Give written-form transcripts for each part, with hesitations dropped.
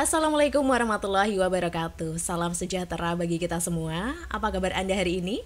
Assalamualaikum warahmatullahi wabarakatuh. Salam sejahtera bagi kita semua. Apa kabar Anda hari ini?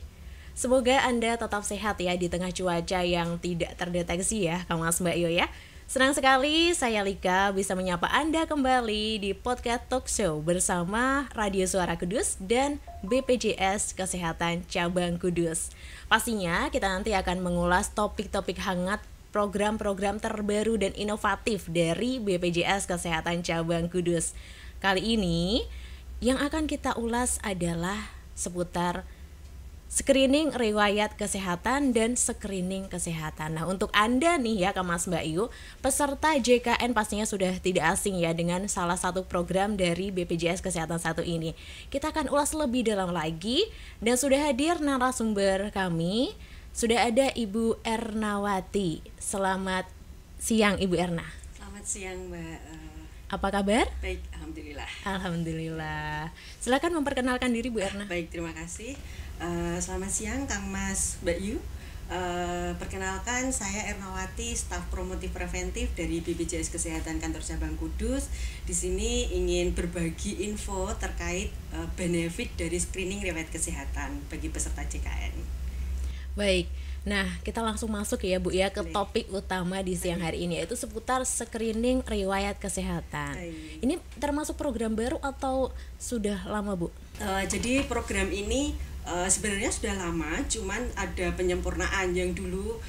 Semoga Anda tetap sehat ya di tengah cuaca yang tidak terdeteksi ya, Kang Mas Mbak Yo ya. Senang sekali saya Lika bisa menyapa Anda kembali di podcast talk show bersama Radio Suara Kudus dan BPJS Kesehatan Cabang Kudus. Pastinya kita nanti akan mengulas topik-topik hangat, program-program terbaru dan inovatif dari BPJS Kesehatan Cabang Kudus. Kali ini yang akan kita ulas adalah seputar screening riwayat kesehatan dan screening kesehatan. Nah, untuk Anda nih ya, Kak Mas Mbak Yu, peserta JKN pastinya sudah tidak asing ya dengan salah satu program dari BPJS Kesehatan satu ini. Kita akan ulas lebih dalam lagi dan sudah hadir narasumber kami. Sudah ada Ibu Ernawati. Selamat siang Ibu Erna. Selamat siang Mbak. Apa kabar? Baik, alhamdulillah. Alhamdulillah. Silakan memperkenalkan diri Bu Erna. Baik, terima kasih. Selamat siang Kang Mas Mbak Yu. Perkenalkan, saya Ernawati, staf promotif preventif dari BPJS Kesehatan Kantor Cabang Kudus. Di sini ingin berbagi info terkait benefit dari screening riwayat kesehatan bagi peserta JKN. Baik, nah kita langsung masuk ya Bu ya ke topik utama di siang hari ini, yaitu seputar screening riwayat kesehatan. Ini termasuk program baru atau sudah lama Bu? Jadi program ini sebenarnya sudah lama, cuman ada penyempurnaan. Yang dulu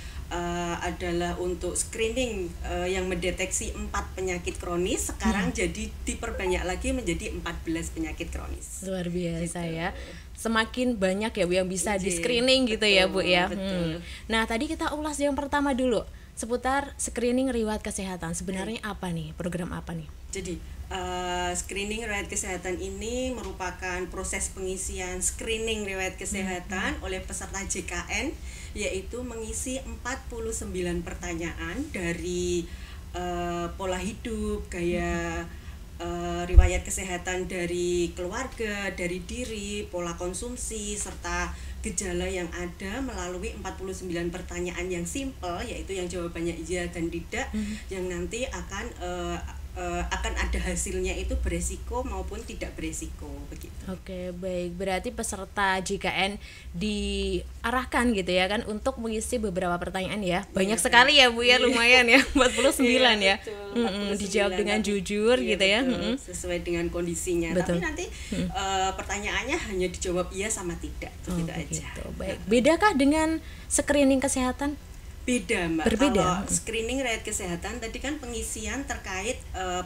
adalah untuk screening yang mendeteksi 4 penyakit kronis, sekarang jadi diperbanyak lagi menjadi 14 penyakit kronis. Luar biasa gitu. Ya. Semakin banyak ya Bu yang bisa di screening gitu ya Bu ya. Nah, tadi kita ulas yang pertama dulu seputar screening riwayat kesehatan. Sebenarnya apa nih? Program apa nih? Jadi screening riwayat kesehatan ini merupakan proses pengisian screening riwayat kesehatan oleh peserta JKN, yaitu mengisi 49 pertanyaan dari pola hidup, gaya riwayat kesehatan dari keluarga, dari diri, pola konsumsi, serta gejala yang ada melalui 49 pertanyaan yang simpel, yaitu yang jawabannya iya dan tidak, yang nanti akan ada hasilnya itu beresiko maupun tidak beresiko begitu. Oke, baik. Berarti peserta JKN diarahkan gitu ya kan untuk mengisi beberapa pertanyaan ya. Banyak sekali ya Bu ya, lumayan ya. 49 ya. Betul, 49, dijawab dengan jujur gitu ya. Sesuai dengan kondisinya. Betul. Tapi nanti pertanyaannya hanya dijawab iya sama tidak. Begitu aja. Baik. Bedakah dengan screening kesehatan? Beda Mbak. Berbeda. Kalau screening riwayat kesehatan tadi kan pengisian terkait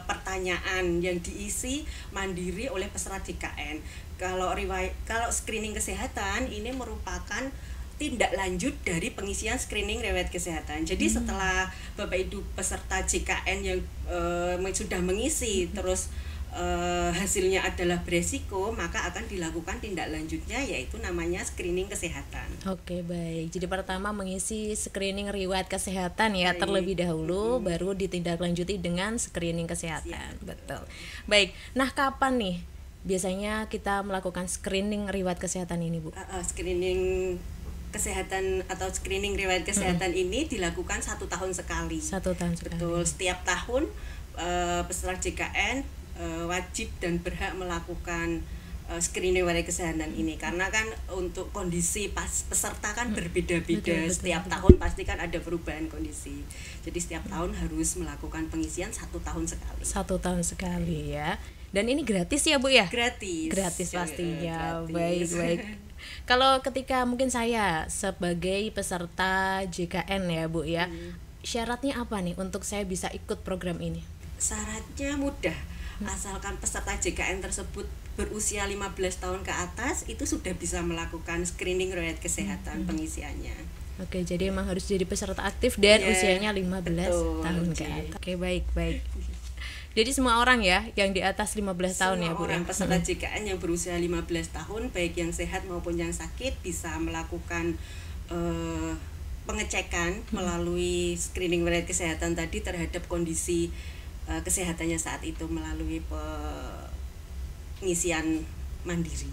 pertanyaan yang diisi mandiri oleh peserta JKN. Kalau screening kesehatan ini merupakan tindak lanjut dari pengisian screening riwayat kesehatan. Jadi setelah Bapak Ibu peserta JKN yang sudah mengisi terus hasilnya adalah beresiko, maka akan dilakukan tindak lanjutnya, yaitu namanya screening kesehatan. Oke, baik. Jadi pertama mengisi screening riwayat kesehatan ya, terlebih dahulu, baru ditindaklanjuti dengan screening kesehatan. Betul. Baik. Nah, kapan nih biasanya kita melakukan screening riwayat kesehatan ini, Bu? Screening kesehatan atau screening riwayat kesehatan ini dilakukan 1 tahun sekali. 1 tahun sekali. Betul. Setiap tahun peserta JKN wajib dan berhak melakukan screening riwayat kesehatan ini, karena kan untuk kondisi peserta kan berbeda-beda. Setiap tahun pasti kan ada perubahan kondisi. Jadi setiap tahun harus melakukan pengisian 1 tahun sekali. 1 tahun sekali ya. Dan ini gratis ya Bu ya? Gratis. Gratis pastinya. Baik. Kalau ketika mungkin saya sebagai peserta JKN ya Bu ya, syaratnya apa nih untuk saya bisa ikut program ini? Syaratnya mudah. Asalkan peserta JKN tersebut berusia 15 tahun ke atas, itu sudah bisa melakukan screening riwayat kesehatan pengisiannya. Oke, jadi emang harus jadi peserta aktif dan usianya 15 tahun ke atas. Oke, baik. Jadi semua orang ya yang di atas 15 tahun ya Bu. Semua orang peserta JKN yang berusia 15 tahun, baik yang sehat maupun yang sakit, bisa melakukan pengecekan melalui screening riwayat kesehatan tadi terhadap kondisi kesehatannya saat itu melalui pengisian mandiri.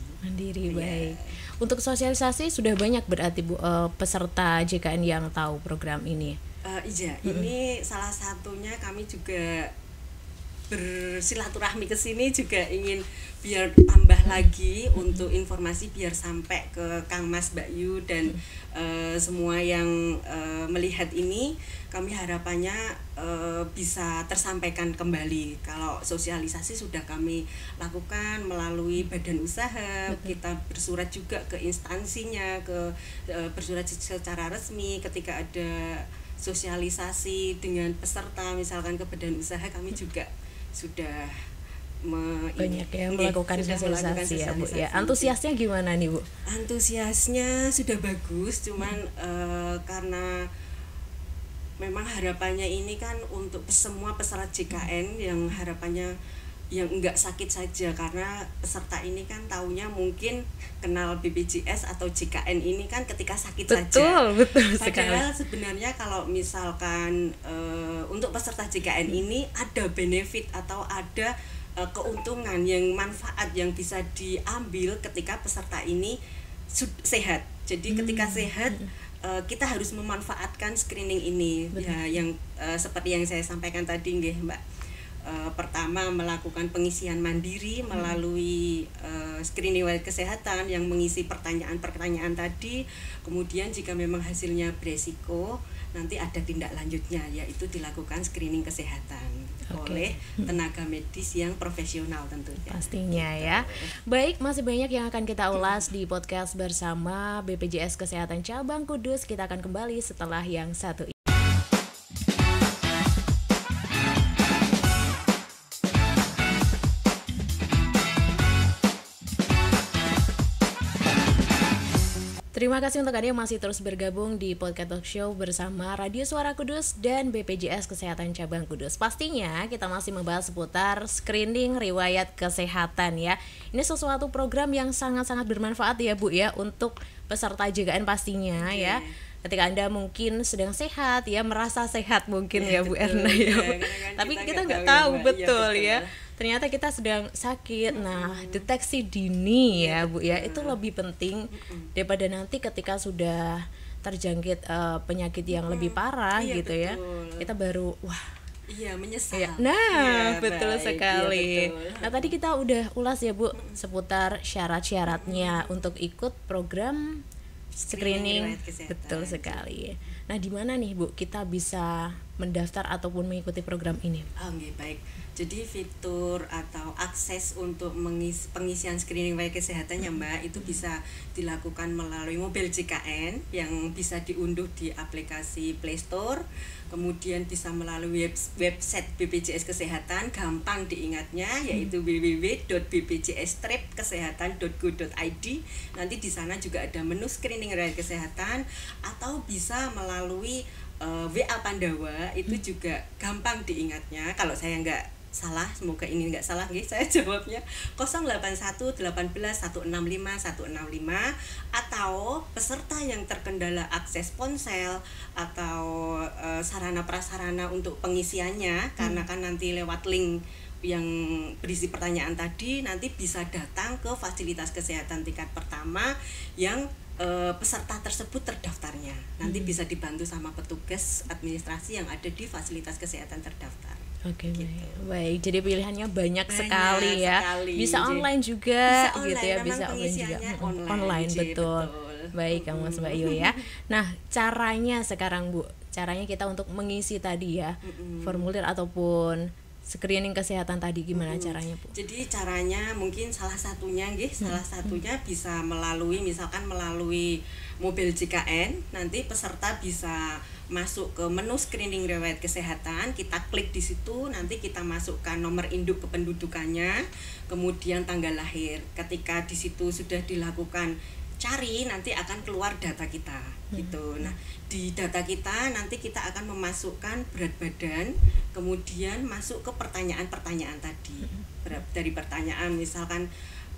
Baik. Untuk sosialisasi sudah banyak berarti Bu peserta JKN yang tahu program ini. Iya, ini salah satunya kami juga bersilaturahmi ke sini juga ingin biar tambah lagi untuk informasi biar sampai ke Kang Mas, Mbak Yu dan semua yang melihat ini. Kami harapannya bisa tersampaikan kembali. Kalau sosialisasi sudah kami lakukan melalui badan usaha, kita bersurat juga ke instansinya, bersurat secara resmi ketika ada sosialisasi dengan peserta misalkan ke badan usaha, kami juga sudah banyak ya melakukan sosialisasi ya Bu ya. Antusiasnya gimana nih Bu? Antusiasnya sudah bagus, cuman karena memang harapannya ini kan untuk semua peserta JKN yang harapannya yang enggak sakit saja, karena peserta ini kan taunya mungkin kenal BPJS atau JKN ini kan ketika sakit saja. Betul Padahal sekali. sebenarnya kalau misalkan untuk peserta JKN ini ada benefit atau ada keuntungan yang manfaat yang bisa diambil ketika peserta ini sehat. Jadi ketika sehat kita harus memanfaatkan screening ini. Ya, yang seperti yang saya sampaikan tadi nggih Mbak. Pertama melakukan pengisian mandiri melalui screening riwayat kesehatan yang mengisi pertanyaan-pertanyaan tadi. Kemudian jika memang hasilnya beresiko, nanti ada tindak lanjutnya, yaitu dilakukan screening kesehatan oleh tenaga medis yang profesional tentunya. Pastinya ya. Baik, masih banyak yang akan kita ulas di podcast bersama BPJS Kesehatan Cabang Kudus. Kita akan kembali setelah yang satu ini. Terima kasih untuk Anda yang masih terus bergabung di Podcast Talk Show bersama Radio Suara Kudus dan BPJS Kesehatan Cabang Kudus. Pastinya kita masih membahas seputar screening riwayat kesehatan ya. Ini sesuatu program yang sangat-sangat bermanfaat ya Bu ya untuk peserta JKN pastinya ya. Ketika Anda mungkin sedang sehat ya, merasa sehat mungkin ya Bu Erna ya. Tapi kita nggak tahu betul ya. Ternyata kita sedang sakit. Nah, deteksi dini ya Bu ya, itu lebih penting daripada nanti ketika sudah terjangkit penyakit yang lebih parah gitu ya. Kita baru menyesal. Ya. Nah, betul sekali. Betul. Nah, tadi kita udah ulas ya Bu seputar syarat-syaratnya untuk ikut program screening. Betul sekali. Nah, di mana nih Bu kita bisa mendaftar ataupun mengikuti program ini? Baik. Jadi fitur atau akses untuk pengisian screening riwayat kesehatan ya Mbak, itu bisa dilakukan melalui mobil JKN yang bisa diunduh di aplikasi Play Store. Kemudian bisa melalui website BPJS Kesehatan, gampang diingatnya, yaitu www.bpjs-kesehatan.go.id. Nanti di sana juga ada menu screening riwayat kesehatan, atau bisa melalui WA Pandawa, itu juga gampang diingatnya. Kalau saya nggak salah, semoga ini nggak salah saya jawabnya 081 18 165 165, atau peserta yang terkendala akses ponsel atau sarana prasarana untuk pengisiannya, karena kan nanti lewat link yang berisi pertanyaan tadi, nanti bisa datang ke fasilitas kesehatan tingkat pertama yang peserta tersebut terdaftarnya. Nanti bisa dibantu sama petugas administrasi yang ada di fasilitas kesehatan terdaftar. Oke, gitu. Baik. Jadi pilihannya banyak sekali ya. Bisa online juga bisa online, gitu ya, bisa online juga. Online betul. Baik, Kang Mas, Mbak Yu ya. Nah, caranya sekarang Bu, caranya kita untuk mengisi tadi ya, formulir ataupun screening kesehatan tadi gimana caranya Bu? Jadi caranya mungkin salah satunya bisa melalui mobil JKN. Nanti peserta bisa masuk ke menu screening riwayat kesehatan, kita klik di situ, nanti kita masukkan nomor induk kependudukannya, kemudian tanggal lahir. Ketika di situ sudah dilakukan cari, nanti akan keluar data kita gitu. Nah, di data kita nanti kita akan memasukkan berat badan, kemudian masuk ke pertanyaan-pertanyaan tadi. Dari pertanyaan misalkan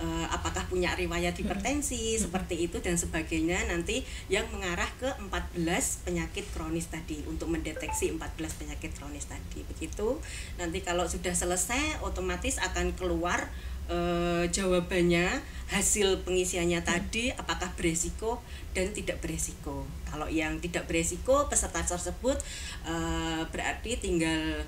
apakah punya riwayat hipertensi seperti itu dan sebagainya, nanti yang mengarah ke 14 penyakit kronis tadi, untuk mendeteksi 14 penyakit kronis tadi. Begitu. Nanti kalau sudah selesai otomatis akan keluar jawabannya, hasil pengisiannya tadi, apakah beresiko dan tidak beresiko. Kalau yang tidak beresiko, peserta tersebut berarti tinggal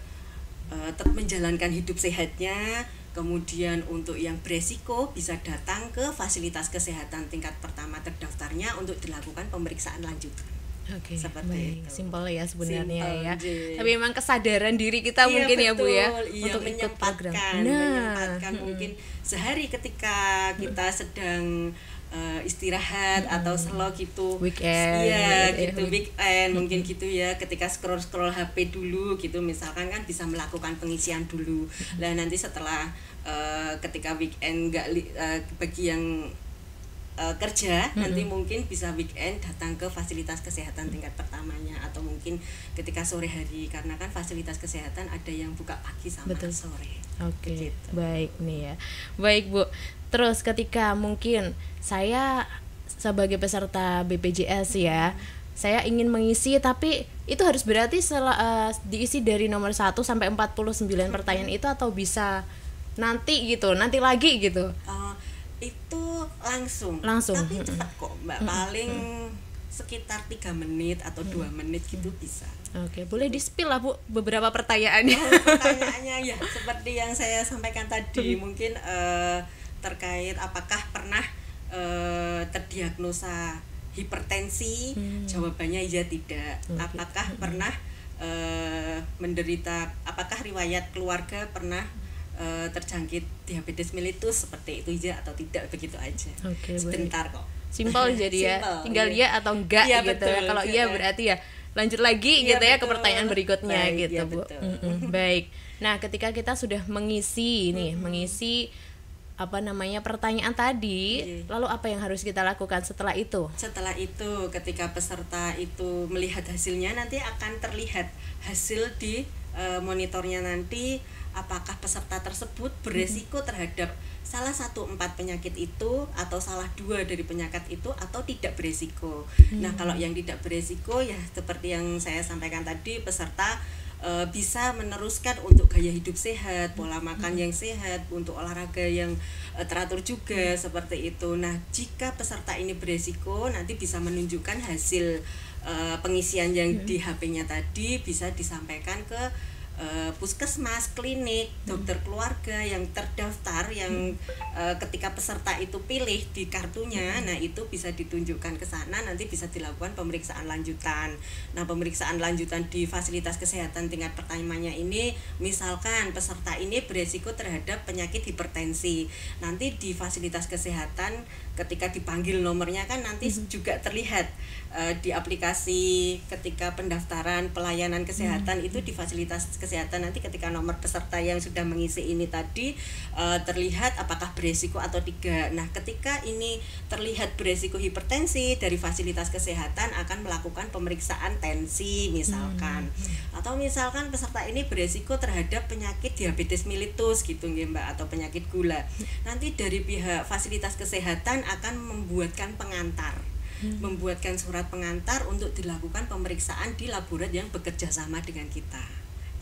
tetap menjalankan hidup sehatnya. Kemudian untuk yang beresiko bisa datang ke fasilitas kesehatan tingkat pertama terdaftarnya untuk dilakukan pemeriksaan lanjutan. Oke, Seperti baik, itu. simpel ya sebenarnya Simple, ya. J. Tapi memang kesadaran diri kita Iya, mungkin ya Bu ya betul. Iya, untuk ikut program. menyempatkan mungkin sehari ketika kita sedang istirahat atau slow gitu, Weekend, iya gitu ya, gitu weekend mungkin gitu ya, ketika scroll HP dulu gitu misalkan kan bisa melakukan pengisian dulu. Lah nanti setelah ketika weekend bagi yang kerja nanti mungkin bisa weekend datang ke fasilitas kesehatan tingkat pertamanya, atau mungkin ketika sore hari karena kan fasilitas kesehatan ada yang buka pagi sama Betul. sore. Oke, Begitu. baik nih ya. Baik Bu. Terus ketika mungkin saya sebagai peserta BPJS ya, saya ingin mengisi tapi itu harus berarti diisi dari nomor 1 sampai 49 pertanyaan itu, atau bisa nanti gitu, nanti lagi gitu. Itu langsung. Langsung. Tapi cepat kok Mbak, paling sekitar 3 menit atau 2 menit gitu bisa. Oke, boleh di-spill lah Bu beberapa pertanyaannya. Pertanyaannya ya seperti yang saya sampaikan tadi, mungkin terkait apakah pernah terdiagnosa hipertensi, jawabannya iya tidak. Apakah pernah apakah riwayat keluarga pernah terjangkit diabetes mellitus, seperti itu iya atau tidak, begitu aja. Oke, sebentar kok. Simpel jadi ya, Simple, tinggal iya. iya atau enggak Iya, gitu ya. betul. Kalau iya berarti ya lanjut lagi Iya, gitu ya ke betul. pertanyaan berikutnya. Baik, gitu iya, Bu. betul. Baik. Nah, ketika kita sudah mengisi pertanyaan tadi, lalu apa yang harus kita lakukan setelah itu? Setelah itu ketika peserta itu melihat hasilnya, nanti akan terlihat hasil di monitornya nanti, apakah peserta tersebut beresiko terhadap salah satu 4 penyakit itu, atau salah 2 dari penyakit itu, atau tidak beresiko. Nah, kalau yang tidak beresiko ya seperti yang saya sampaikan tadi, peserta bisa meneruskan untuk gaya hidup sehat, pola makan yang sehat, untuk olahraga yang teratur juga, seperti itu. Nah, jika peserta ini beresiko, nanti bisa menunjukkan hasil pengisian yang di HP-nya tadi, bisa disampaikan ke puskesmas, klinik, dokter keluarga yang terdaftar, yang ketika peserta itu pilih di kartunya, nah itu bisa ditunjukkan ke sana, nanti bisa dilakukan pemeriksaan lanjutan. Nah, pemeriksaan lanjutan di fasilitas kesehatan tingkat pertamanya ini, misalkan peserta ini beresiko terhadap penyakit hipertensi, nanti di fasilitas kesehatan ketika dipanggil nomornya kan nanti juga terlihat di aplikasi ketika pendaftaran pelayanan kesehatan itu di fasilitas kesehatan, nanti ketika nomor peserta yang sudah mengisi ini tadi terlihat apakah beresiko atau tidak. Nah, ketika ini terlihat beresiko hipertensi, dari fasilitas kesehatan akan melakukan pemeriksaan tensi misalkan, atau misalkan peserta ini beresiko terhadap penyakit diabetes mellitus gitu nggih Mbak, atau penyakit gula, nanti dari pihak fasilitas kesehatan akan membuatkan membuatkan surat pengantar untuk dilakukan pemeriksaan di laborat yang bekerja sama dengan kita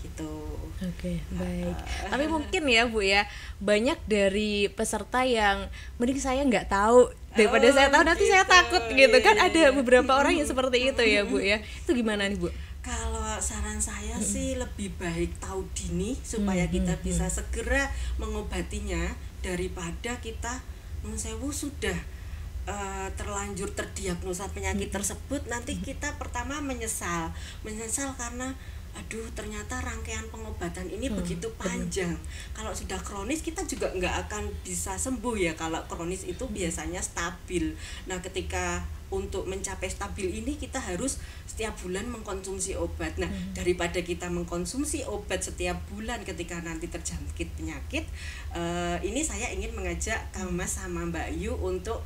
gitu. Oke, baik. Tapi mungkin ya Bu ya, banyak dari peserta yang mending saya nggak tahu daripada saya tahu nanti saya takut gitu kan, ada beberapa orang yang seperti itu ya Bu ya. Itu gimana nih Bu? Kalau saran saya sih lebih baik tahu dini supaya kita bisa segera mengobatinya, daripada kita mensewu sudah terlanjur terdiagnosa penyakit tersebut, nanti kita pertama menyesal karena aduh ternyata rangkaian pengobatan ini begitu panjang. Kalau sudah kronis kita juga nggak akan bisa sembuh ya, kalau kronis itu biasanya stabil. Nah, ketika untuk mencapai stabil ini kita harus setiap bulan mengkonsumsi obat. Nah, daripada kita mengkonsumsi obat setiap bulan ketika nanti terjangkit penyakit, ini saya ingin mengajak Kang Mas sama Mbak Yu untuk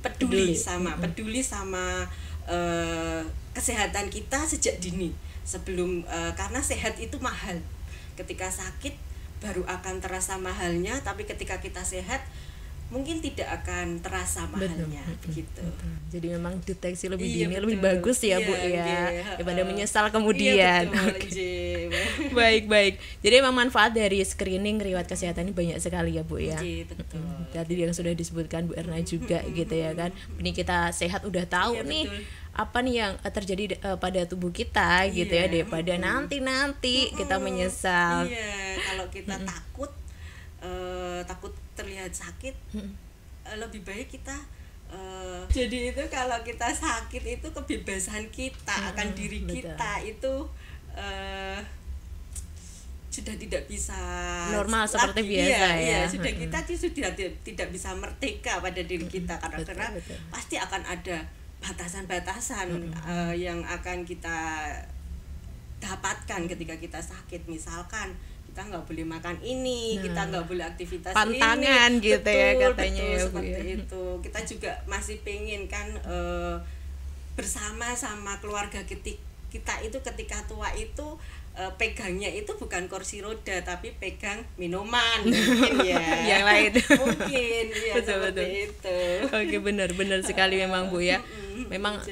peduli sama kesehatan kita sejak dini, sebelum karena sehat itu mahal. Ketika sakit baru akan terasa mahalnya, tapi ketika kita sehat mungkin tidak akan terasa mahalnya. Begitu. Jadi memang deteksi lebih Iya, dini betul. lebih bagus ya Bu Iya, ya, iya. daripada menyesal kemudian. Iya, betul, Oke. Jim. Baik. Jadi memang manfaat dari screening riwayat kesehatan ini banyak sekali ya Bu ya. Iya, betul. Tadi yang sudah disebutkan Bu Erna juga gitu ya kan. Ini kita sehat udah tahu Iya, nih betul. apa nih yang terjadi pada tubuh kita gitu ya, daripada nanti kita menyesal. Iya, kalau kita takut terlihat sakit, lebih baik kita jadi itu kalau kita sakit itu kebebasan kita akan diri kita itu sudah tidak bisa normal seperti biasa ya. Iya, sudah kita sudah tidak bisa merdeka pada diri kita karena betul. pasti akan ada batasan-batasan yang akan kita dapatkan ketika kita sakit. Misalkan kita nggak boleh makan ini, kita nggak boleh aktivitas pantangan ini. gitu ya katanya betul, ya, seperti Bu, ya. itu. Kita juga masih pengen kan bersama sama keluarga kita itu ketika tua itu pegangnya itu bukan kursi roda tapi pegang minuman mungkin ya yang lain mungkin ya betul. Itu oke, benar sekali memang Bu ya. Memang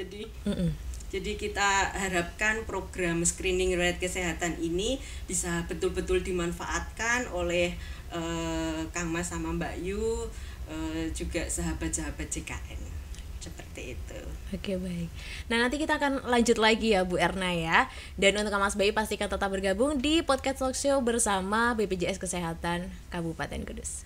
jadi kita harapkan program screening riwayat kesehatan ini bisa betul-betul dimanfaatkan oleh Kang Mas sama Mbak Yu, juga sahabat-sahabat JKN seperti itu. Oke, baik. Nah, nanti kita akan lanjut lagi ya Bu Erna ya. Dan untuk Mas Bayu pastikan tetap bergabung di Podcast Talk Show bersama BPJS Kesehatan Kabupaten Kudus.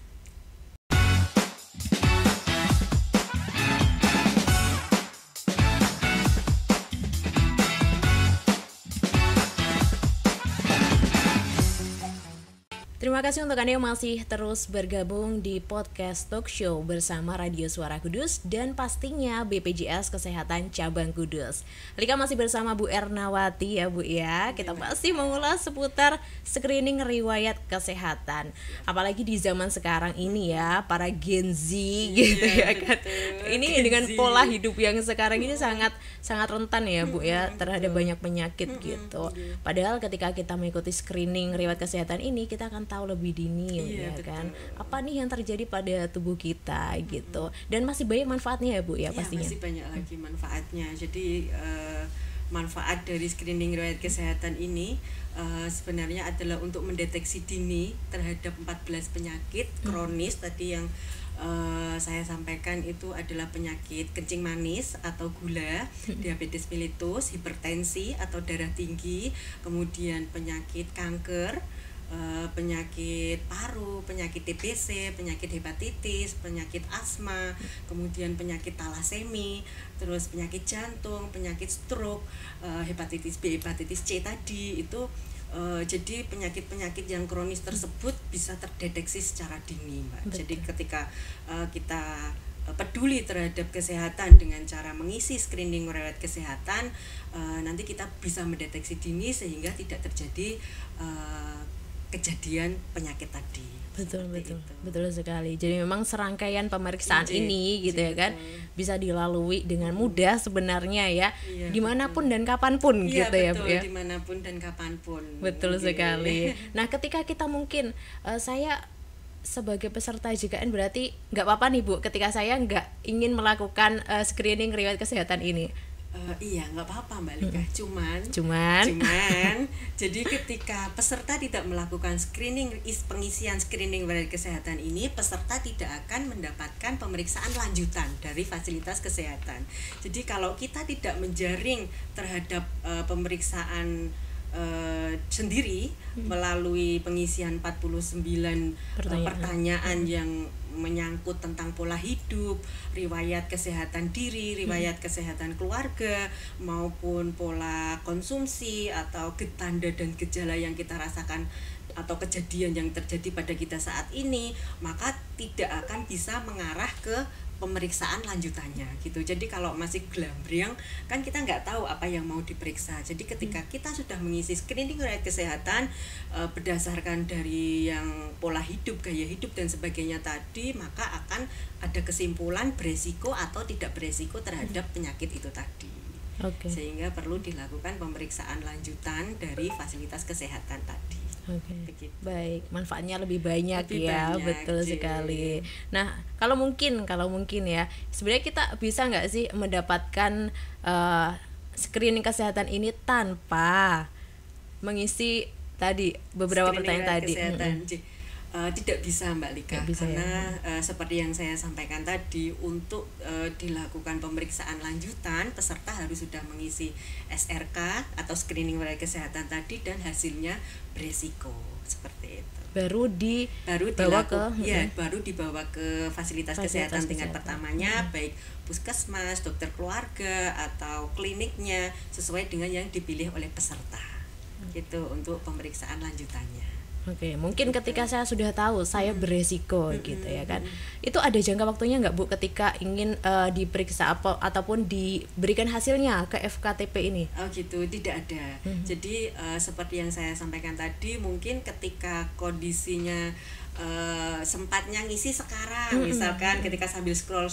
Terima kasih untuk Anda yang masih terus bergabung di Podcast Talk Show bersama Radio Suara Kudus dan pastinya BPJS Kesehatan Cabang Kudus. Lika masih bersama Bu Ernawati ya Bu ya. Kita masih mengulas seputar screening riwayat kesehatan. Apalagi di zaman sekarang ini ya, para Gen Z gitu ya kan. Ini dengan pola hidup yang sekarang ini sangat rentan ya Bu ya terhadap banyak penyakit gitu. Padahal ketika kita mengikuti screening riwayat kesehatan ini, kita akan tahu lebih dini ya kan apa nih yang terjadi pada tubuh kita gitu, dan masih banyak manfaatnya ya Bu ya pastinya. Masih banyak lagi manfaatnya. Jadi manfaat dari screening riwayat kesehatan ini sebenarnya adalah untuk mendeteksi dini terhadap 14 penyakit kronis tadi yang saya sampaikan. Itu adalah penyakit kencing manis atau gula, diabetes mellitus, hipertensi atau darah tinggi, kemudian penyakit kanker, penyakit paru, penyakit TBC, penyakit hepatitis, penyakit asma, kemudian penyakit talasemi, terus penyakit jantung, penyakit stroke, hepatitis B, hepatitis C tadi itu. Jadi penyakit-penyakit yang kronis tersebut bisa terdeteksi secara dini, Mbak. Betul. Jadi ketika kita peduli terhadap kesehatan dengan cara mengisi screening riwayat kesehatan, nanti kita bisa mendeteksi dini sehingga tidak terjadi kejadian penyakit tadi. Betul sekali. Jadi memang serangkaian pemeriksaan ini gitu ya kan bisa dilalui dengan mudah sebenarnya ya, dimanapun dan kapanpun gitu ya Bu ya. Dimanapun dan kapanpun. Betul sekali. Nah, ketika kita mungkin saya sebagai peserta JKN berarti nggak apa-apa nih Bu ketika saya nggak ingin melakukan screening riwayat kesehatan ini. Iya, nggak apa-apa Mbak Lika. Cuman jadi ketika peserta tidak melakukan pengisian screening riwayat kesehatan ini, peserta tidak akan mendapatkan pemeriksaan lanjutan dari fasilitas kesehatan. Jadi kalau kita tidak menjaring terhadap pemeriksaan sendiri melalui pengisian 49 pertanyaan yang menyangkut tentang pola hidup, riwayat kesehatan diri, riwayat kesehatan keluarga, maupun pola konsumsi atau tanda dan gejala yang kita rasakan atau kejadian yang terjadi pada kita saat ini, maka tidak akan bisa mengarah ke pemeriksaan lanjutannya gitu. Jadi kalau masih glambriang kan kita nggak tahu apa yang mau diperiksa. Jadi ketika kita sudah mengisi screening riwayat kesehatan berdasarkan dari yang pola hidup, gaya hidup dan sebagainya tadi, maka akan ada kesimpulan beresiko atau tidak beresiko terhadap penyakit itu tadi. Sehingga perlu dilakukan pemeriksaan lanjutan dari fasilitas kesehatan tadi. Baik, manfaatnya lebih banyak ya, betul sekali. Nah, kalau mungkin ya, sebenarnya kita bisa nggak sih mendapatkan screening kesehatan ini tanpa mengisi tadi beberapa pertanyaan tadi? Tidak bisa Mbak Lika, bisa, karena ya? Seperti yang saya sampaikan tadi, untuk dilakukan pemeriksaan lanjutan peserta harus sudah mengisi SRK atau screening riwayat kesehatan tadi dan hasilnya beresiko seperti itu. Baru dibawa ke fasilitas kesehatan tingkat pertamanya, baik puskesmas, dokter keluarga atau kliniknya sesuai dengan yang dipilih oleh peserta. Gitu untuk pemeriksaan lanjutannya. Oke, mungkin ketika saya sudah tahu saya beresiko gitu ya kan, itu ada jangka waktunya nggak Bu ketika ingin diperiksa ataupun diberikan hasilnya ke FKTP ini? Oh gitu, tidak ada. Jadi seperti yang saya sampaikan tadi, mungkin ketika kondisinya sempatnya ngisi sekarang, misalkan ketika sambil scroll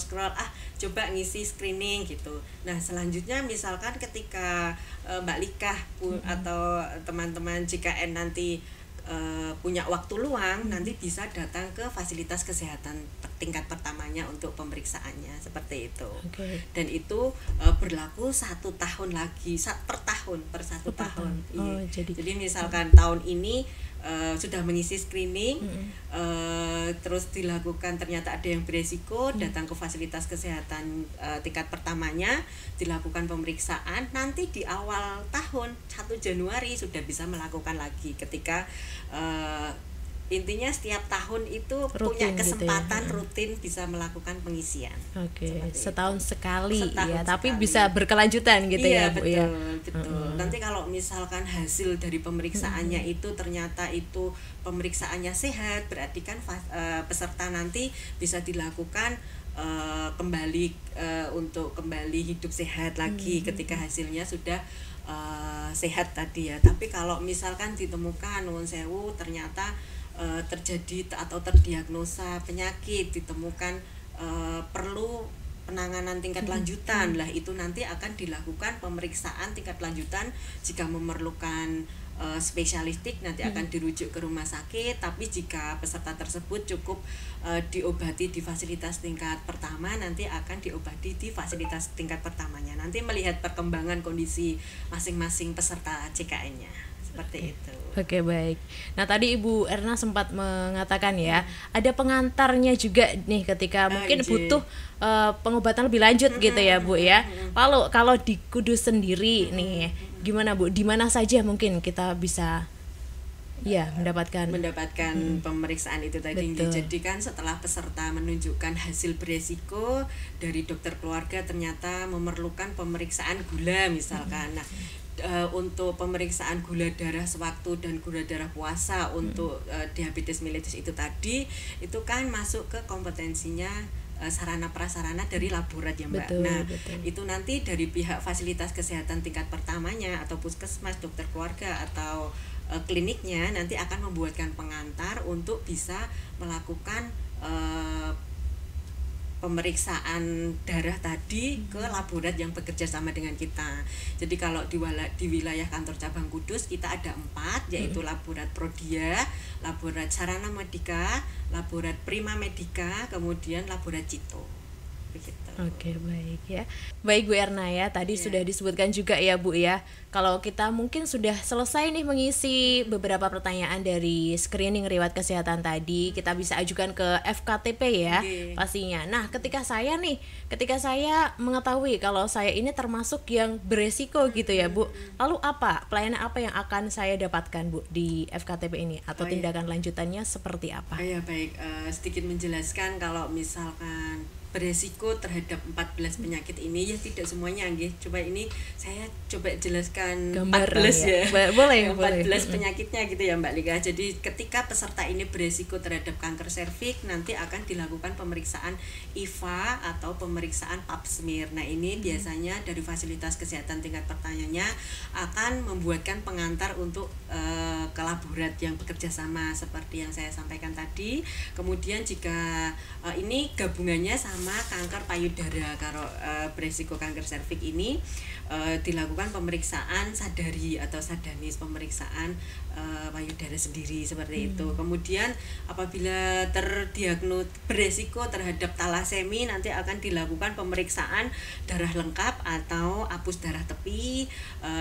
coba ngisi screening gitu. Nah selanjutnya misalkan ketika Mbak Lika atau teman-teman JKN nanti punya waktu luang, nanti bisa datang ke fasilitas kesehatan tingkat pertamanya untuk pemeriksaannya seperti itu. Dan itu berlaku 1 tahun lagi per satu tahun. Jadi misalkan tahun ini sudah mengisi screening, terus dilakukan ternyata ada yang beresiko, datang ke fasilitas kesehatan tingkat pertamanya, dilakukan pemeriksaan, nanti di awal tahun 1 Januari sudah bisa melakukan lagi ketika intinya setiap tahun itu punya kesempatan gitu ya? Rutin bisa melakukan pengisian. Setahun sekali ya, tapi bisa berkelanjutan gitu ya Bu ya. Betul. Nanti kalau misalkan hasil dari pemeriksaannya itu ternyata itu pemeriksaannya sehat, berarti kan peserta nanti bisa dilakukan kembali untuk kembali hidup sehat lagi ketika hasilnya sudah sehat tadi ya. Tapi kalau misalkan ditemukan nuwun sewu ternyata terjadi atau terdiagnosa penyakit, ditemukan perlu penanganan tingkat lanjutan, lah itu nanti akan dilakukan pemeriksaan tingkat lanjutan. Jika memerlukan spesialistik nanti akan dirujuk ke rumah sakit, tapi jika peserta tersebut cukup diobati di fasilitas tingkat pertama, nanti akan diobati di fasilitas tingkat pertamanya, nanti melihat perkembangan kondisi masing-masing peserta JKN-nya. Seperti itu. Oke, baik. Nah tadi Ibu Erna sempat mengatakan ya, ada pengantarnya juga nih ketika mungkin butuh pengobatan lebih lanjut gitu ya Bu ya. Lalu kalau di Kudus sendiri nih, gimana Bu? Di mana saja mungkin kita bisa mendapatkan pemeriksaan itu tadi. Jadi kan setelah peserta menunjukkan hasil beresiko dari dokter keluarga ternyata memerlukan pemeriksaan gula misalkan. Nah untuk pemeriksaan gula darah sewaktu dan gula darah puasa untuk diabetes mellitus itu tadi, itu kan masuk ke kompetensinya sarana prasarana dari laborat ya Mbak. Itu nanti dari pihak fasilitas kesehatan tingkat pertamanya atau puskesmas, dokter keluarga atau kliniknya nanti akan membuatkan pengantar untuk bisa melakukan pemeriksaan darah tadi ke laborat yang bekerja sama dengan kita. Jadi kalau di wilayah kantor cabang Kudus kita ada 4, yaitu laborat Prodia, laborat Sarana Medika, laborat Prima Medica, kemudian laborat Cito. Begitu. Oke, baik ya. Baik Bu Erna ya, tadi sudah disebutkan juga ya Bu ya, kalau kita mungkin sudah selesai nih mengisi beberapa pertanyaan dari screening riwayat kesehatan tadi, kita bisa ajukan ke FKTP ya pastinya. Nah ketika saya mengetahui kalau saya ini termasuk yang beresiko gitu ya Bu, lalu pelayanan apa yang akan saya dapatkan Bu di FKTP ini, atau tindakan lanjutannya seperti apa? Baik, sedikit menjelaskan kalau misalkan beresiko terhadap 14 penyakit ini ya, tidak semuanya nggih. Coba ini saya coba jelaskan gambaran 14 ya. Boleh. 14 penyakitnya gitu ya Mbak Lika. Jadi ketika peserta ini beresiko terhadap kanker serviks, nanti akan dilakukan pemeriksaan IVA atau pemeriksaan pap smear. Nah, ini biasanya dari fasilitas kesehatan tingkat pertamanya akan membuatkan pengantar untuk ke laborat yang bekerja sama seperti yang saya sampaikan tadi. Kemudian jika ini gabungannya sama sama kanker payudara. Kalau beresiko kanker serviks ini dilakukan pemeriksaan sadari atau sadanis, pemeriksaan payudara sendiri seperti itu. Kemudian apabila terdiagnos beresiko terhadap talasemi, nanti akan dilakukan pemeriksaan darah lengkap atau apus darah tepi.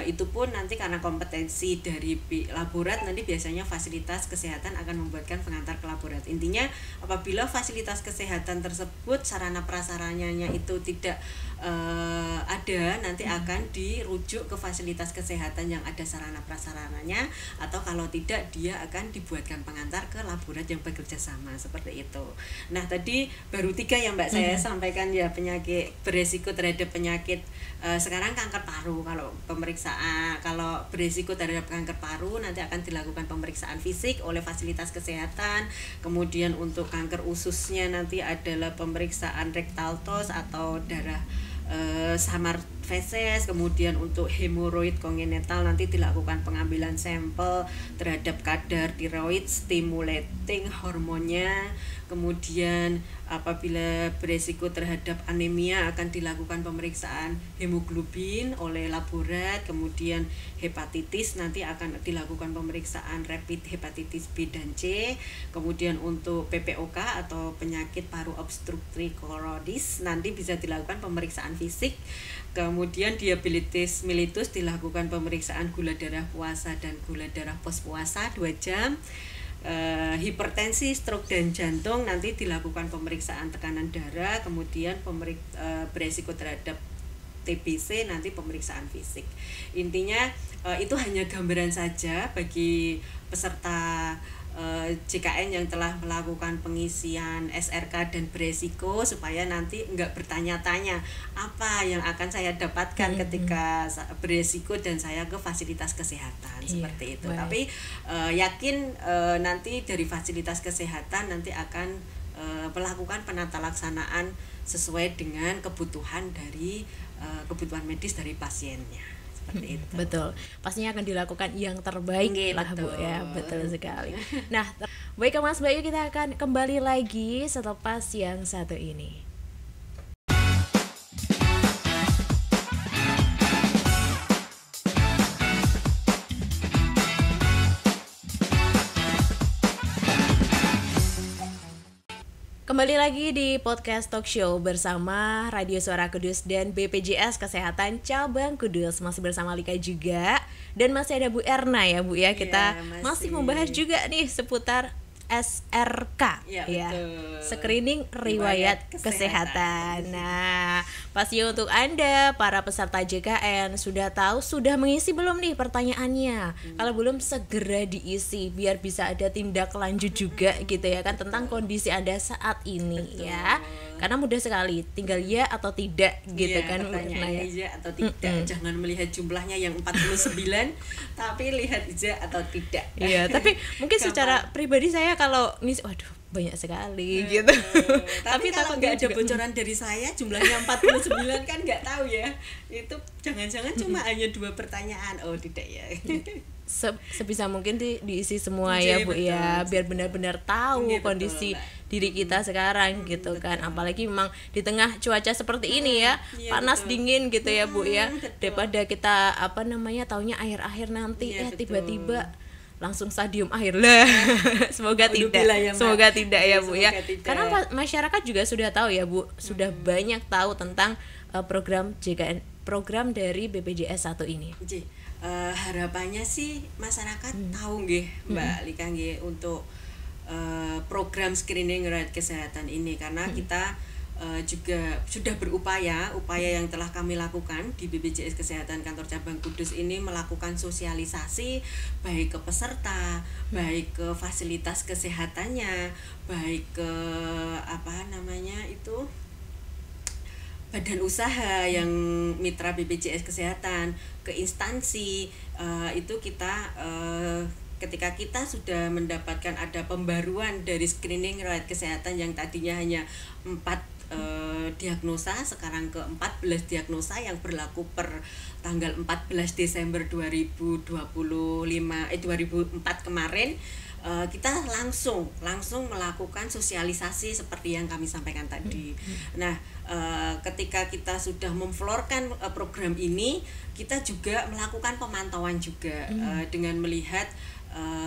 Itu pun nanti karena kompetensi dari laborat, nanti biasanya fasilitas kesehatan akan membuatkan pengantar ke laborat. Intinya apabila fasilitas kesehatan tersebut sarana prasarananya itu tidak ada, nanti akan dirujuk ke fasilitas kesehatan yang ada sarana prasarananya, atau kalau tidak dia akan dibuatkan pengantar ke laborat yang bekerja sama seperti itu. Nah, tadi baru 3 yang Mbak saya sampaikan ya, penyakit beresiko terhadap penyakit sekarang kanker paru. Kalau beresiko terhadap kanker paru nanti akan dilakukan pemeriksaan fisik oleh fasilitas kesehatan. Kemudian untuk kanker ususnya nanti adalah pemeriksaan rectal tose atau darah samar feses. Kemudian untuk hemoroid kongenital nanti dilakukan pengambilan sampel terhadap kadar tiroid stimulating hormonnya. Kemudian apabila beresiko terhadap anemia akan dilakukan pemeriksaan hemoglobin oleh laborat. Kemudian hepatitis nanti akan dilakukan pemeriksaan rapid hepatitis B dan C. Kemudian untuk PPOK atau penyakit paru obstruktif koronis nanti bisa dilakukan pemeriksaan fisik. Kemudian diabetes mellitus dilakukan pemeriksaan gula darah puasa dan gula darah pos puasa 2 jam. Hipertensi, stroke dan jantung nanti dilakukan pemeriksaan tekanan darah. Kemudian beresiko terhadap TBC nanti pemeriksaan fisik. Intinya itu hanya gambaran saja bagi peserta JKN yang telah melakukan pengisian SRK dan beresiko, supaya nanti enggak bertanya-tanya apa yang akan saya dapatkan ketika beresiko dan saya ke fasilitas kesehatan seperti itu. Tapi yakin nanti dari fasilitas kesehatan nanti akan melakukan penata laksanaan sesuai dengan kebutuhan dari kebutuhan medis dari pasiennya. Itu. Betul, pastinya akan dilakukan yang terbaik lah Bu ya, betul sekali. Nah, baik Mas Bayu, kita akan kembali lagi selepas yang satu ini. Kembali lagi di podcast talk show bersama Radio Suara Kudus dan BPJS Kesehatan Cabang Kudus. Masih bersama Lika juga, dan masih ada Bu Erna ya Bu ya. Kita masih membahas juga nih seputar SRK ya, screening riwayat kesehatan. Nah, pasti untuk Anda para peserta JKN sudah tahu, sudah mengisi belum nih pertanyaannya? Kalau belum, segera diisi biar bisa ada tindak lanjut juga gitu ya kan, tentang kondisi Anda saat ini ya. Karena mudah sekali, tinggal ya atau tidak gitu kan. Pertanyaannya ya atau tidak. Jangan melihat jumlahnya yang 49 tapi lihat ya atau tidak. Iya, tapi mungkin secara pribadi saya kalau ngisi, waduh banyak sekali gitu. Tapi kalau nggak ada bocoran dari saya jumlahnya 49 kan nggak tahu ya. Itu jangan-jangan cuma hanya 2 pertanyaan. Oh tidak ya. Sebisa mungkin diisi semua ya Bu ya, biar benar-benar tahu kondisi diri kita sekarang gitu kan. Apalagi memang di tengah cuaca seperti ini ya, panas dingin gitu ya Bu ya. Daripada kita taunya akhir-akhir nanti tiba-tiba langsung stadium akhir lah. Semoga tidak. Semoga tidak ya Bu ya. Karena masyarakat juga sudah tahu ya Bu, sudah banyak tahu tentang program JKN, program dari BPJS 1 ini. Harapannya sih masyarakat tahu nggih Mbak Lika nggih untuk program screening riwayat kesehatan ini, karena kita juga sudah berupaya yang telah kami lakukan di BPJS Kesehatan Kantor Cabang Kudus ini, melakukan sosialisasi baik ke peserta, baik ke fasilitas kesehatannya, baik ke badan usaha yang mitra BPJS Kesehatan, ke instansi. Itu kita ketika kita sudah mendapatkan ada pembaruan dari screening riwayat kesehatan yang tadinya hanya 4 diagnosa, sekarang ke 14 diagnosa yang berlaku per tanggal 14 Desember 2004 kemarin. kita langsung melakukan sosialisasi seperti yang kami sampaikan tadi. Nah, ketika kita sudah memflorkan program ini, kita juga melakukan pemantauan juga dengan melihat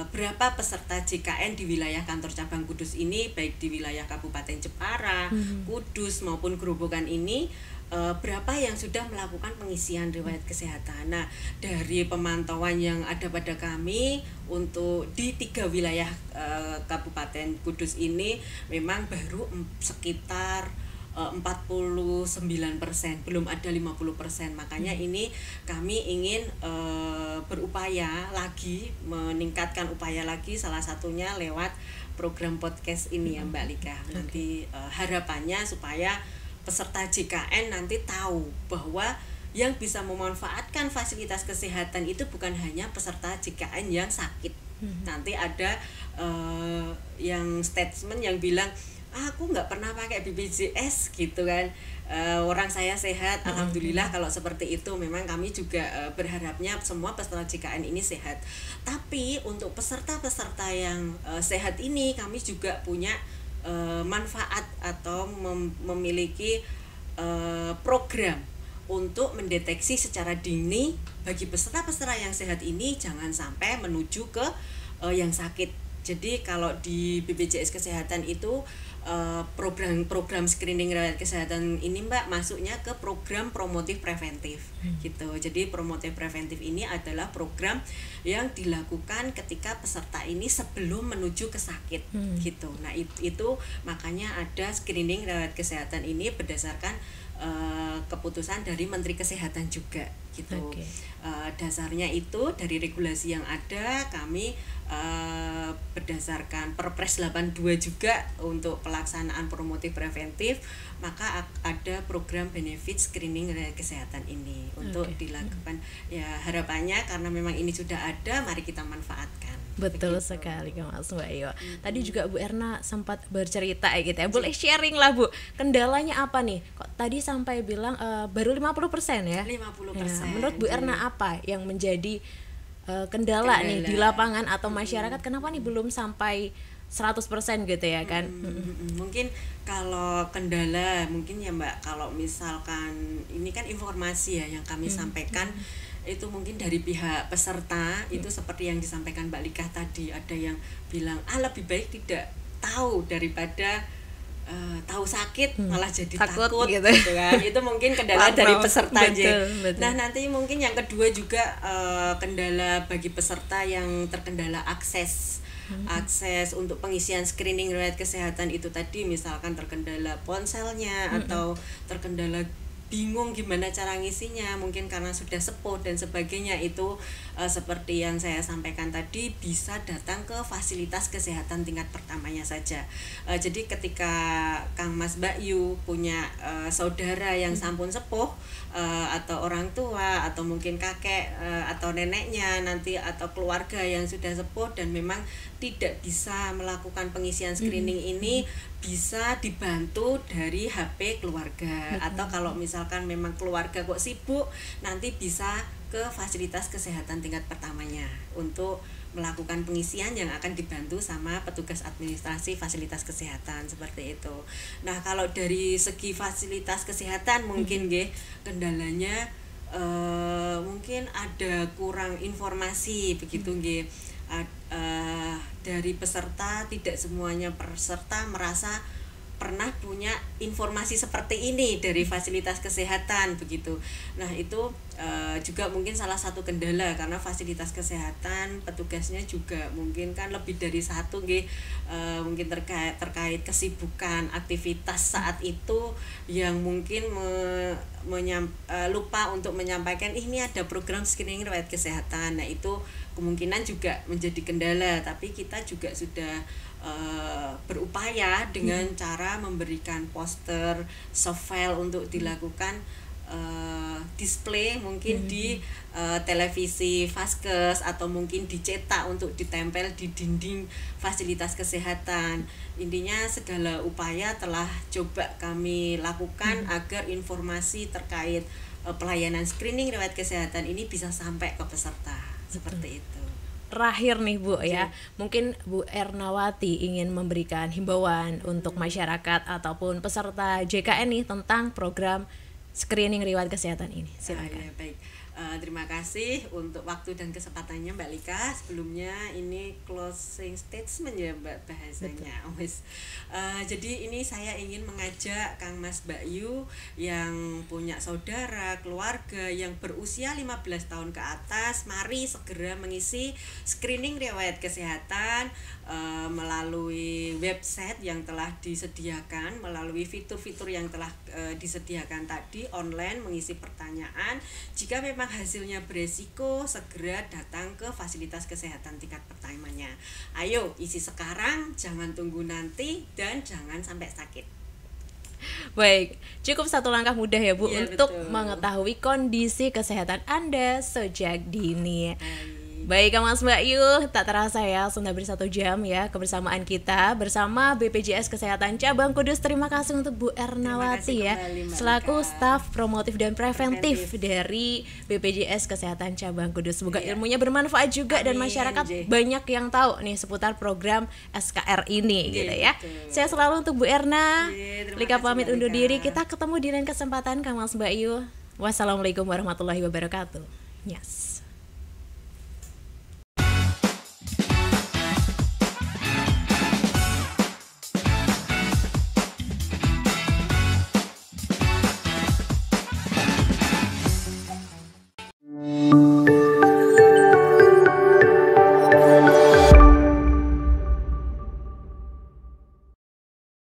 berapa peserta JKN di wilayah kantor cabang Kudus ini, baik di wilayah Kabupaten Jepara, Kudus maupun Grobogan ini, berapa yang sudah melakukan pengisian riwayat kesehatan. Nah, dari pemantauan yang ada pada kami untuk di 3 wilayah Kabupaten Kudus ini memang baru sekitar 49%, belum ada 50%. Makanya ini kami ingin berupaya lagi, meningkatkan upaya lagi, salah satunya lewat program podcast ini ya Mbak Lika. Nanti harapannya supaya peserta JKN nanti tahu bahwa yang bisa memanfaatkan fasilitas kesehatan itu bukan hanya peserta JKN yang sakit. Nanti ada yang statement yang bilang, aku nggak pernah pakai BPJS gitu kan, orang saya sehat, alhamdulillah. Kalau seperti itu memang kami juga berharapnya semua peserta JKN ini sehat. Tapi untuk peserta-peserta yang sehat ini kami juga punya manfaat atau memiliki program untuk mendeteksi secara dini bagi peserta-peserta yang sehat ini jangan sampai menuju ke yang sakit. Jadi kalau di BPJS Kesehatan itu program screening riwayat kesehatan ini Mbak masuknya ke program promotif preventif gitu. Jadi promotif preventif ini adalah program yang dilakukan ketika peserta ini sebelum menuju ke sakit gitu. Nah itu makanya ada screening riwayat kesehatan ini berdasarkan keputusan dari Menteri Kesehatan juga gitu. Dasarnya itu dari regulasi yang ada, kami berdasarkan Perpres 82 juga untuk pelaksanaan promotif preventif, maka ada program benefit screening riwayat kesehatan ini untuk dilakukan. Ya harapannya karena memang ini sudah ada, mari kita manfaatkan. Betul sekali Mas Mbak Yo. Tadi juga Bu Erna sempat bercerita gitu ya. Boleh sharing lah Bu, kendalanya apa nih? Kok tadi sampai bilang baru 50% ya? 50%. Ya, menurut Bu Erna apa yang menjadi kendala nih di lapangan atau masyarakat, kenapa nih belum sampai 100% gitu ya kan? Mungkin kalau kendala mungkin ya Mbak, kalau misalkan ini kan informasi ya yang kami sampaikan itu mungkin dari pihak peserta itu seperti yang disampaikan Mbak Lika tadi, ada yang bilang lebih baik tidak tahu daripada tahu sakit malah jadi takut gitu kan. Itu mungkin kendala dari peserta aja. Nah nanti mungkin yang kedua juga kendala bagi peserta yang terkendala akses untuk pengisian screening riwayat kesehatan itu tadi, misalkan terkendala ponselnya atau terkendala bingung gimana cara ngisinya, mungkin karena sudah sepuh dan sebagainya. Itu seperti yang saya sampaikan tadi, bisa datang ke fasilitas kesehatan tingkat pertamanya saja. Jadi ketika Kang Mas Mbak Yu punya saudara yang sampun sepuh, atau orang tua atau mungkin kakek atau neneknya nanti, atau keluarga yang sudah sepuh dan memang tidak bisa melakukan pengisian screening ini, bisa dibantu dari HP keluarga. Atau kalau misalkan memang keluarga kok sibuk, nanti bisa ke fasilitas kesehatan tingkat pertamanya untuk melakukan pengisian yang akan dibantu sama petugas administrasi fasilitas kesehatan, seperti itu. Nah kalau dari segi fasilitas kesehatan mungkin kendalanya mungkin ada kurang informasi begitu dari peserta. Tidak semuanya peserta merasa pernah punya informasi seperti ini dari fasilitas kesehatan begitu. Nah itu juga mungkin salah satu kendala, karena fasilitas kesehatan petugasnya juga mungkin kan lebih dari satu mungkin terkait kesibukan aktivitas saat itu yang mungkin lupa untuk menyampaikan ini ada program screening riwayat kesehatan. Nah itu kemungkinan juga menjadi kendala, tapi kita juga sudah berupaya dengan cara memberikan poster, soft file untuk dilakukan display mungkin di televisi Vaskes, atau mungkin dicetak untuk ditempel di dinding fasilitas kesehatan. Intinya segala upaya telah coba kami lakukan agar informasi terkait pelayanan screening riwayat kesehatan ini bisa sampai ke peserta. Seperti itu. terakhir nih Bu ya, mungkin Bu Ernawati ingin memberikan himbauan untuk masyarakat ataupun peserta JKN nih tentang program screening riwayat kesehatan ini. Silakan. Ya, baik. Terima kasih untuk waktu dan kesempatannya Mbak Lika. Sebelumnya ini closing statement ya Mbak bahasanya. Jadi ini saya ingin mengajak Kang Mas Mbak Yu yang punya saudara, keluarga yang berusia 15 tahun ke atas, mari segera mengisi screening riwayat kesehatan melalui website yang telah disediakan, melalui fitur-fitur yang telah disediakan tadi, online mengisi pertanyaan. Jika memang hasilnya beresiko, segera datang ke fasilitas kesehatan tingkat pertamanya. Ayo isi sekarang, jangan tunggu nanti, dan jangan sampai sakit. Baik, cukup satu langkah mudah ya Bu untuk betul. mengetahui kondisi kesehatan Anda sejak dini. Baik Kang Mas Mbak Yu, tak terasa ya sudah hampir 1 jam ya kebersamaan kita bersama BPJS Kesehatan Cabang Kudus. Terima kasih untuk Bu Ernawati ya, selaku staf promotif dan preventif dari BPJS Kesehatan Cabang Kudus. Semoga ilmunya bermanfaat juga. Amin. Dan masyarakat banyak yang tahu nih seputar program SKR ini gitu ya. Betul. Saya selalu untuk Bu Erna. Lika pamit undur diri, kita ketemu di lain kesempatan Kang Mas Mbak Yu. Wassalamualaikum warahmatullahi wabarakatuh. Yes.